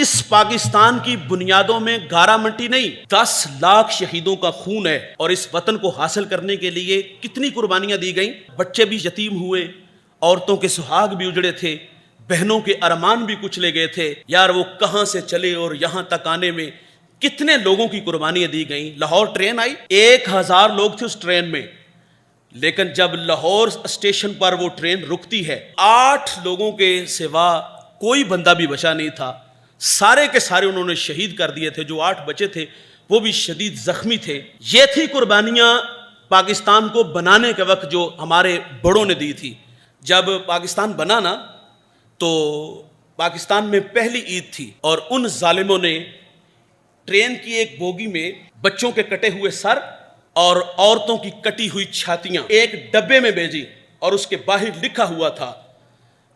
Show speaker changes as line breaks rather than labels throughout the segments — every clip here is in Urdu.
اس پاکستان کی بنیادوں میں گارا منٹی نہیں، 10 لاکھ شہیدوں کا خون ہے، اور اس وطن کو حاصل کرنے کے لیے کتنی قربانیاں دی گئیں۔ بچے بھی یتیم ہوئے، عورتوں کے سہاگ بھی اجڑے تھے، بہنوں کے ارمان بھی کچلے گئے تھے۔ یار وہ کہاں سے چلے اور یہاں تک آنے میں کتنے لوگوں کی قربانیاں دی گئیں۔ لاہور ٹرین آئی، 1000 لوگ تھے اس ٹرین میں، لیکن جب لاہور اسٹیشن پر وہ ٹرین رکتی ہے، 8 لوگوں کے سوا کوئی بندہ بھی بچا نہیں تھا۔ سارے کے سارے انہوں نے شہید کر دیے تھے۔ جو 8 بچے تھے وہ بھی شدید زخمی تھے۔ یہ تھی قربانیاں پاکستان کو بنانے کے وقت جو ہمارے بڑوں نے دی تھی۔ جب پاکستان بنا نا تو پاکستان میں پہلی عید تھی، اور ان ظالموں نے ٹرین کی ایک بوگی میں بچوں کے کٹے ہوئے سر اور عورتوں کی کٹی ہوئی چھاتیاں ایک ڈبے میں بھیجی، اور اس کے باہر لکھا ہوا تھا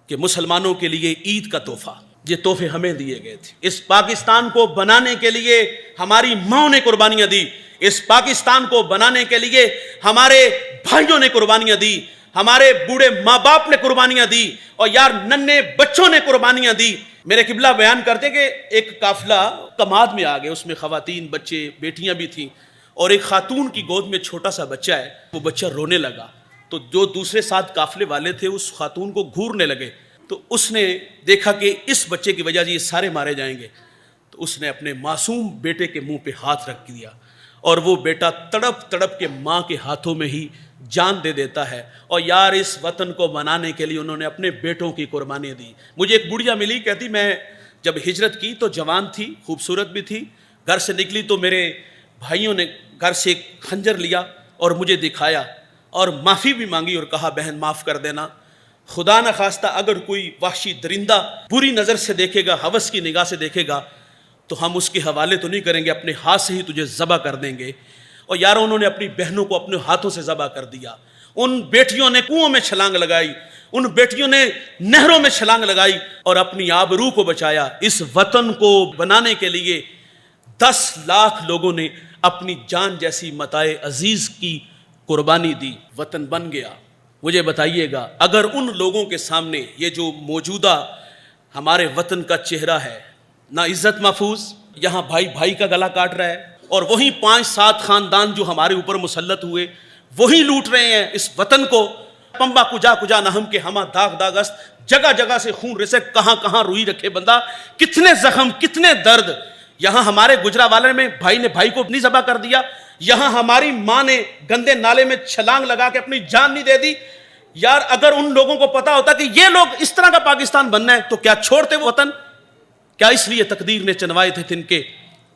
کہ مسلمانوں کے لیے عید کا تحفہ۔ یہ تحفے ہمیں دیے گئے تھے۔ اس پاکستان کو بنانے کے لیے ہماری ماں نے قربانیاں دی، اس پاکستان کو بنانے کے لیے ہمارے بھائیوں نے قربانیاں دی، ہمارے بوڑھے ماں باپ نے قربانیاں دی، اور یار ننھے بچوں نے قربانیاں دی۔ میرے قبلہ بیان کرتے کہ ایک قافلہ کماد میں آ گئے، اس میں خواتین، بچے، بیٹیاں بھی تھیں، اور ایک خاتون کی گود میں چھوٹا سا بچہ ہے۔ وہ بچہ رونے لگا تو جو دوسرے ساتھ قافلے والے تھے اس خاتون کو گھورنے لگے، تو اس نے دیکھا کہ اس بچے کی وجہ سے یہ سارے مارے جائیں گے، تو اس نے اپنے معصوم بیٹے کے منہ پہ ہاتھ رکھ دیا، اور وہ بیٹا تڑپ تڑپ کے ماں کے ہاتھوں میں ہی جان دے دیتا ہے۔ اور یار اس وطن کو بنانے کے لیے انہوں نے اپنے بیٹوں کی قربانی دی۔ مجھے ایک بڑھیا ملی، کہتی میں جب ہجرت کی تو جوان تھی، خوبصورت بھی تھی، گھر سے نکلی تو میرے بھائیوں نے گھر سے ایک خنجر لیا اور مجھے دکھایا، اور معافی بھی مانگی اور کہا بہن معاف کر دینا، خدا نہ خواستہ اگر کوئی وحشی درندہ بری نظر سے دیکھے گا، ہوس کی نگاہ سے دیکھے گا، تو ہم اس کے حوالے تو نہیں کریں گے، اپنے ہاتھ سے ہی تجھے ذبح کر دیں گے۔ اور یار انہوں نے اپنی بہنوں کو اپنے ہاتھوں سے ذبح کر دیا۔ ان بیٹیوں نے کنووں میں چھلانگ لگائی، ان بیٹیوں نے نہروں میں چھلانگ لگائی اور اپنی آبرو کو بچایا۔ اس وطن کو بنانے کے لیے 10 لاکھ لوگوں نے اپنی جان جیسی متاع عزیز کی قربانی دی، وطن بن گیا۔ مجھے بتائیے گا اگر ان لوگوں کے سامنے یہ جو موجودہ ہمارے وطن کا چہرہ ہے، نہ عزت محفوظ، یہاں بھائی بھائی کا گلا کاٹ رہا ہے، اور وہیں 5-7 خاندان جو ہمارے اوپر مسلط ہوئے وہی لوٹ رہے ہیں اس وطن کو۔ پمبا کجا کجا نہ ہم کے ہمہ داغ داغ است، جگہ جگہ سے خون رسے، کہاں کہاں روئی رکھے بندہ، کتنے زخم، کتنے درد۔ یہاں ہمارے گجرا والے میں بھائی نے بھائی کو نہیں ذبح کر دیا، یہاں ہماری ماں نے گندے نالے میں چھلانگ لگا کے اپنی جان نہیں دے دی۔ یار اگر ان لوگوں کو پتا ہوتا کہ یہ لوگ اس طرح کا پاکستان بننا ہے تو کیا چھوڑتے وہ وطن؟ کیا اس لیے تقدیر نے چنوائے تھے تن کے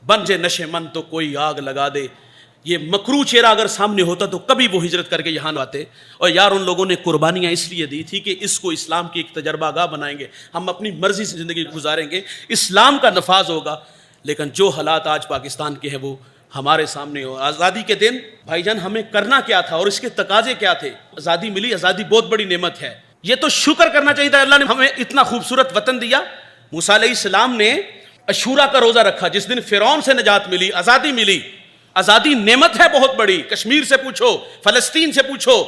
بن جے نشے من تو کوئی آگ لگا دے؟ یہ مکروہ چہرہ اگر سامنے ہوتا تو کبھی وہ ہجرت کر کے یہاں آتے۔ اور یار ان لوگوں نے قربانیاں اس لیے دی تھی کہ اس کو اسلام کی ایک تجربہ گاہ بنائیں گے، ہم اپنی مرضی سے زندگی گزاریں گے، اسلام کا نفاذ ہوگا۔ لیکن جو حالات آج پاکستان کے ہیں وہ ہمارے سامنے ہو۔ آزادی کے دن بھائی جان ہمیں کرنا کیا تھا اور اس کے تقاضے کیا تھے؟ آزادی ملی، آزادی بہت بڑی نعمت ہے، یہ تو شکر کرنا چاہیے تھا، اللہ نے ہمیں اتنا خوبصورت وطن دیا۔ موسیٰ علیہ السلام نے عاشوراء کا روزہ رکھا، جس دن فرعون سے نجات ملی، آزادی ملی۔ آزادی نعمت ہے بہت بڑی، کشمیر سے پوچھو، فلسطین سے پوچھو،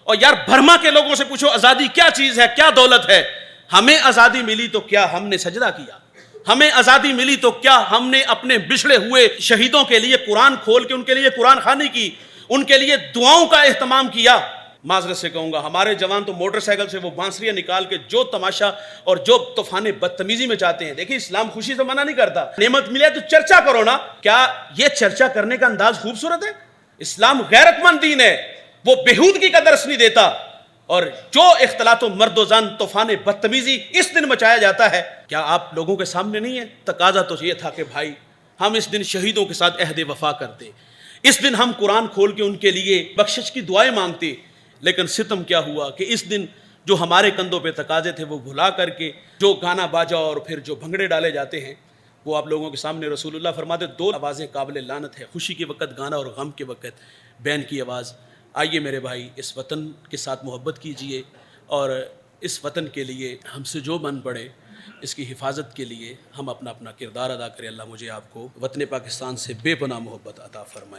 اور یار برما کے لوگوں سے پوچھو آزادی کیا چیز ہے، کیا دولت ہے۔ ہمیں آزادی ملی تو کیا ہم نے سجدہ کیا؟ ہمیں آزادی ملی تو کیا ہم نے اپنے بچھڑے ہوئے شہیدوں کے لیے قرآن کھول کے ان کے لیے قرآن خوانی کی، ان کے لیے دعاؤں کا اہتمام کیا؟ معذرت سے کہوں گا ہمارے جوان تو موٹر سائیکل سے وہ بانسریاں نکال کے جو تماشا اور جو طوفان بدتمیزی میں چاہتے ہیں۔ دیکھیں اسلام خوشی سے منع نہیں کرتا، نعمت ملے تو چرچا کرو نا۔ کیا یہ چرچا کرنے کا انداز خوبصورت ہے؟ اسلام غیرت مند دین ہے، وہ بےہودگی کا درس نہیں دیتا، اور جو اختلاط و مرد و زن، طوفان بدتمیزی اس دن مچایا جاتا ہے، کیا آپ لوگوں کے سامنے نہیں ہے؟ تقاضا تو یہ تھا کہ بھائی ہم اس دن شہیدوں کے ساتھ عہد وفا کرتے، اس دن ہم قرآن کھول کے ان کے لیے بخشش کی دعائیں مانگتے۔ لیکن ستم کیا ہوا کہ اس دن جو ہمارے کندھوں پہ تقاضے تھے وہ بھلا کر کے جو گانا باجا اور پھر جو بھنگڑے ڈالے جاتے ہیں، وہ آپ لوگوں کے سامنے رسول اللہ فرماتے 2 آوازیں قابل لعنت ہے، خوشی کے وقت گانا اور غم کے وقت بین کی آواز۔ آئیے میرے بھائی اس وطن کے ساتھ محبت کیجئے، اور اس وطن کے لیے ہم سے جو بن پڑے اس کی حفاظت کے لیے ہم اپنا کردار ادا کریں۔ اللہ مجھے آپ کو وطن پاکستان سے بے پناہ محبت عطا فرمائے۔